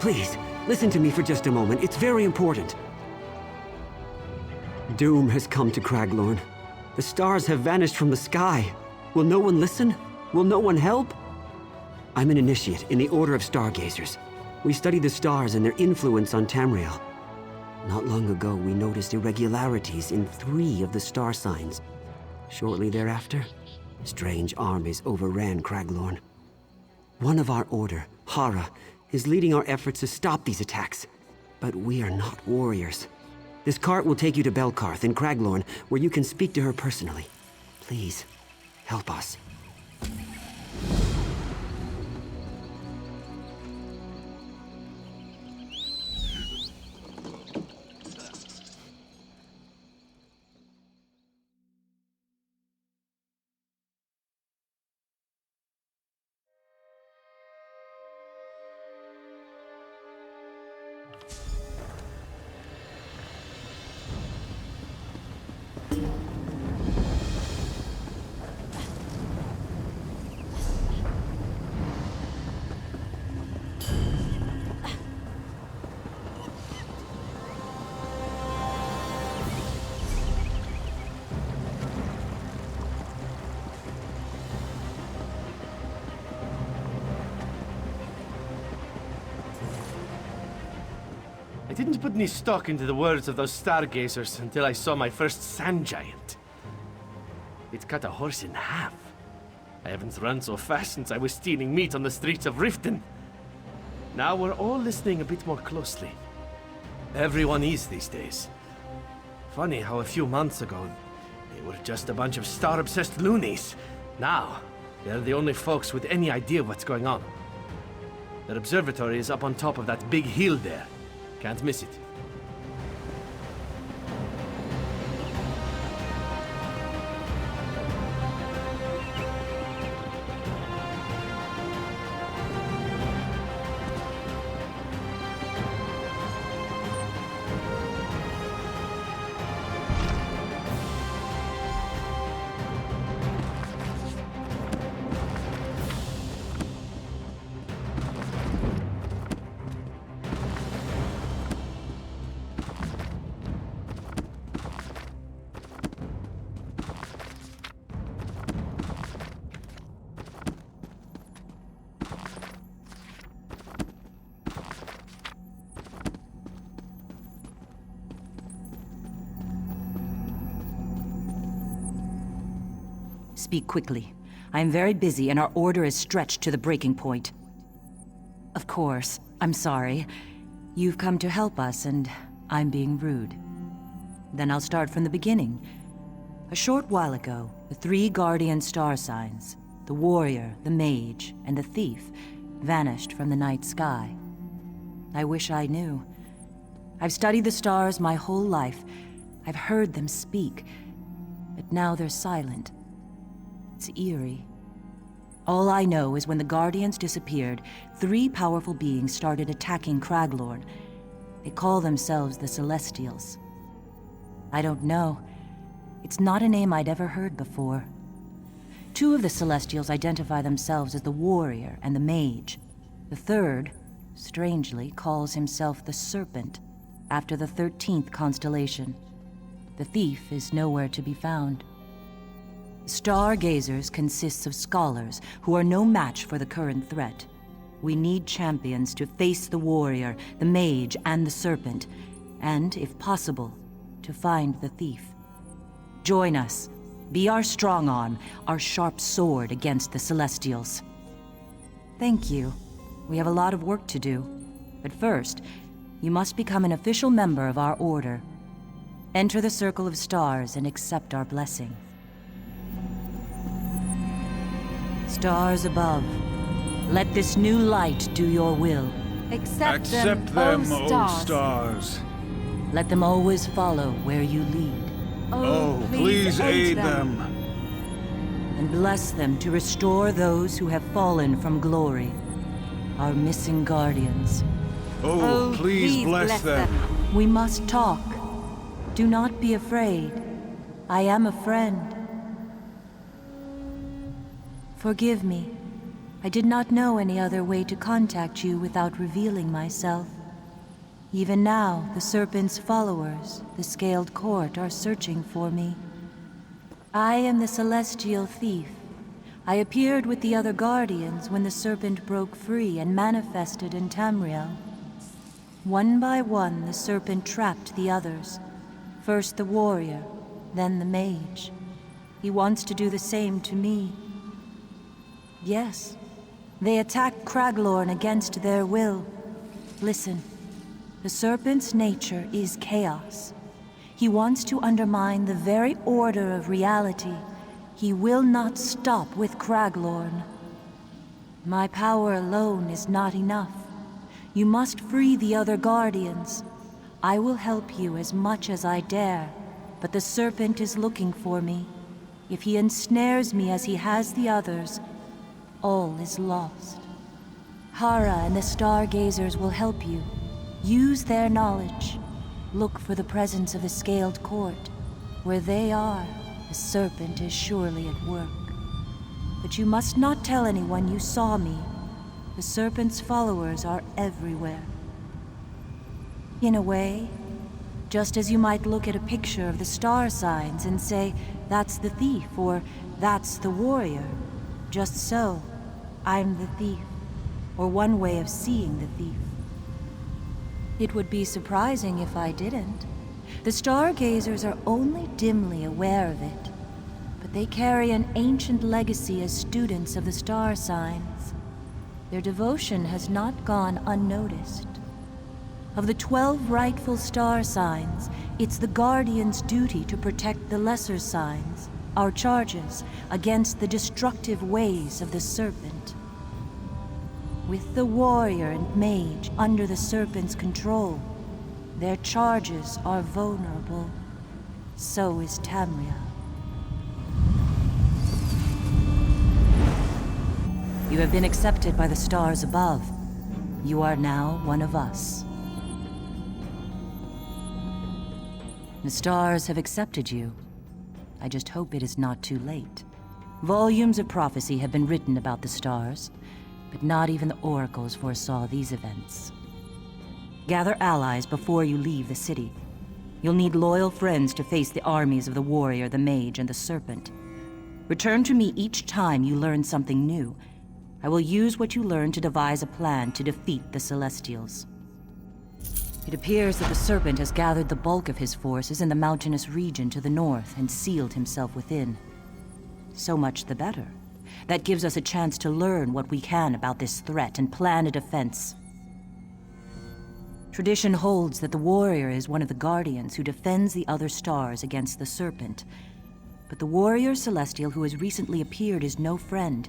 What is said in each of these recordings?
Please, listen to me for just a moment. It's very important. Doom has come to Craglorn. The stars have vanished from the sky. Will no one listen? Will no one help? I'm an initiate in the Order of Stargazers. We study the stars and their influence on Tamriel. Not long ago, we noticed irregularities in 3 of the star signs. Shortly thereafter, strange armies overran Craglorn. One of our order, Hara, is leading our efforts to stop these attacks. But we are not warriors. This cart will take you to Belkarth in Craglorn, where you can speak to her personally. Please, help us. I didn't put any stock into the words of those stargazers until I saw my first sand giant. It cut a horse in half. I haven't run so fast since I was stealing meat on the streets of Riften. Now we're all listening a bit more closely. Everyone is these days. Funny how a few months ago, they were just a bunch of star-obsessed loonies. Now, they're the only folks with any idea what's going on. Their observatory is up on top of that big hill there. Can't miss it. Speak quickly. I am very busy and our order is stretched to the breaking point. Of course, I'm sorry. You've come to help us and I'm being rude. Then I'll start from the beginning. A short while ago, the 3 guardian star signs, the warrior, the mage, and the thief, vanished from the night sky. I wish I knew. I've studied the stars my whole life. I've heard them speak, but now they're silent. It's eerie. All I know is when the Guardians disappeared, 3 powerful beings started attacking Craglorn. They call themselves the Celestials. I don't know. It's not a name I'd ever heard before. 2 of the Celestials identify themselves as the Warrior and the Mage. The third, strangely, calls himself the Serpent, after the 13th constellation. The thief is nowhere to be found. Stargazers consists of scholars who are no match for the current threat. We need champions to face the warrior, the mage, and the serpent, and, if possible, to find the thief. Join us. Be our strong arm, our sharp sword against the Celestials. Thank you. We have a lot of work to do. But first, you must become an official member of our order. Enter the Circle of Stars and accept our blessing. Stars above, let this new light do your will. Accept them, O stars. Let them always follow where you lead. Oh, please aid them. And bless them to restore those who have fallen from glory, our missing guardians. Oh, please bless them. We must talk. Do not be afraid. I am a friend. Forgive me. I did not know any other way to contact you without revealing myself. Even now, the Serpent's followers, the Scaled Court, are searching for me. I am the Celestial Thief. I appeared with the other Guardians when the Serpent broke free and manifested in Tamriel. One by one, the Serpent trapped the others. First the warrior, then the mage. He wants to do the same to me. Yes, they attacked Craglorn against their will. Listen, the Serpent's nature is chaos. He wants to undermine the very order of reality. He will not stop with Craglorn. My power alone is not enough. You must free the other Guardians. I will help you as much as I dare, but the Serpent is looking for me. If he ensnares me as he has the others, all is lost. Hara and the Stargazers will help you. Use their knowledge. Look for the presence of the Scaled Court. Where they are, the Serpent is surely at work. But you must not tell anyone you saw me. The Serpent's followers are everywhere. In a way, just as you might look at a picture of the star signs and say, that's the thief, or that's the warrior. Just so, I'm the thief, or one way of seeing the thief. It would be surprising if I didn't. The Stargazers are only dimly aware of it, but they carry an ancient legacy as students of the star signs. Their devotion has not gone unnoticed. Of the 12 rightful star signs, it's the Guardian's duty to protect the lesser signs, our charges, against the destructive ways of the Serpent. With the warrior and mage under the Serpent's control, their charges are vulnerable. So is Tamriel. You have been accepted by the stars above. You are now one of us. The stars have accepted you. I just hope it is not too late. Volumes of prophecy have been written about the stars, but not even the oracles foresaw these events. Gather allies before you leave the city. You'll need loyal friends to face the armies of the warrior, the mage, and the serpent. Return to me each time you learn something new. I will use what you learn to devise a plan to defeat the Celestials. It appears that the Serpent has gathered the bulk of his forces in the mountainous region to the north and sealed himself within. So much the better. That gives us a chance to learn what we can about this threat and plan a defense. Tradition holds that the warrior is one of the Guardians who defends the other stars against the Serpent. But the warrior celestial who has recently appeared is no friend.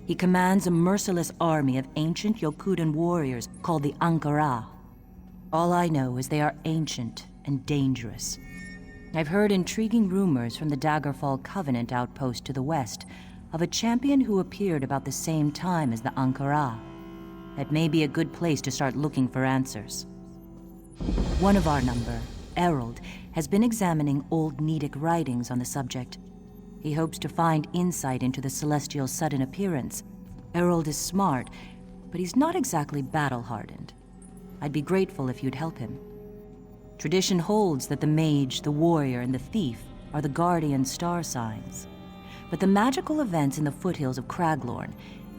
He commands a merciless army of ancient Yokudan warriors called the Ankara. All I know is they are ancient and dangerous. I've heard intriguing rumors from the Daggerfall Covenant outpost to the west of a champion who appeared about the same time as the Ankara. That may be a good place to start looking for answers. One of our number, Errol, has been examining old Nedic writings on the subject. He hopes to find insight into the Celestial's sudden appearance. Errol is smart, but he's not exactly battle-hardened. I'd be grateful if you'd help him. Tradition holds that the mage, the warrior, and the thief are the Guardian star signs. But the magical events in the foothills of Craglorn,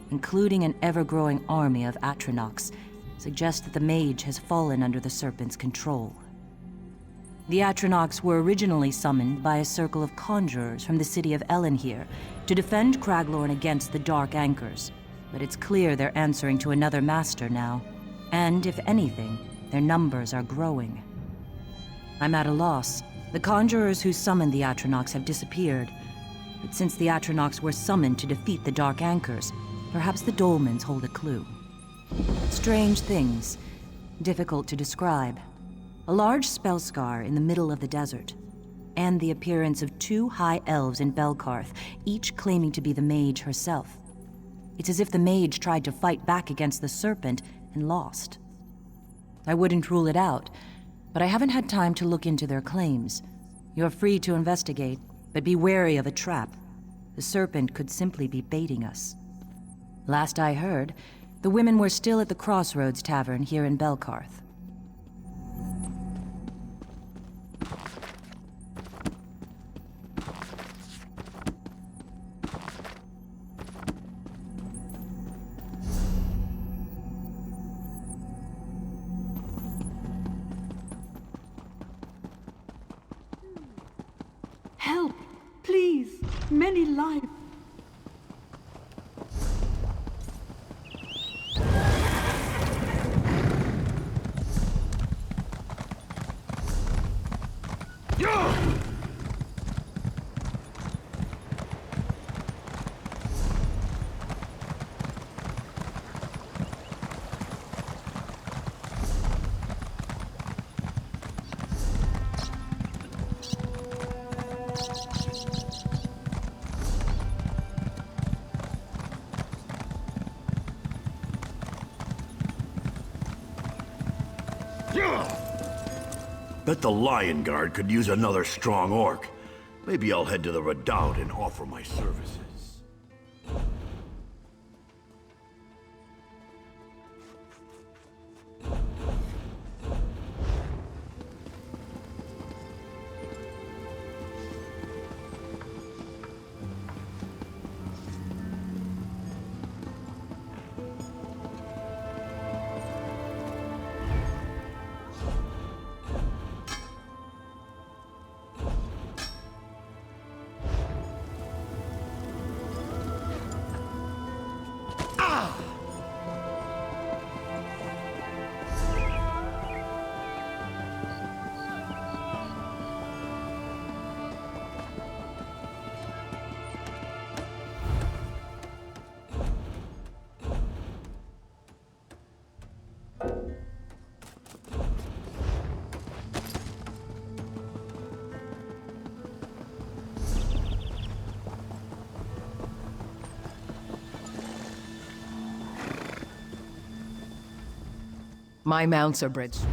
including an ever-growing army of Atronachs, suggest that the mage has fallen under the Serpent's control. The Atronachs were originally summoned by a circle of conjurers from the city of Elenhir to defend Craglorn against the Dark Anchors, but it's clear they're answering to another master now. And, if anything, their numbers are growing. I'm at a loss. The conjurers who summoned the Atronachs have disappeared. But since the Atronachs were summoned to defeat the Dark Anchors, perhaps the Dolmens hold a clue. Strange things, difficult to describe. A large spell scar in the middle of the desert, and the appearance of 2 high elves in Belkarth, each claiming to be the mage herself. It's as if the mage tried to fight back against the Serpent and lost. I wouldn't rule it out, but I haven't had time to look into their claims. You're free to investigate, but be wary of a trap. The Serpent could simply be baiting us. Last I heard, the women were still at the Crossroads Tavern here in Belkarth. Help! Please! Many lives! Bet the Lion Guard could use another strong orc. Maybe I'll head to the Redoubt and offer my services. My mounts are bridged.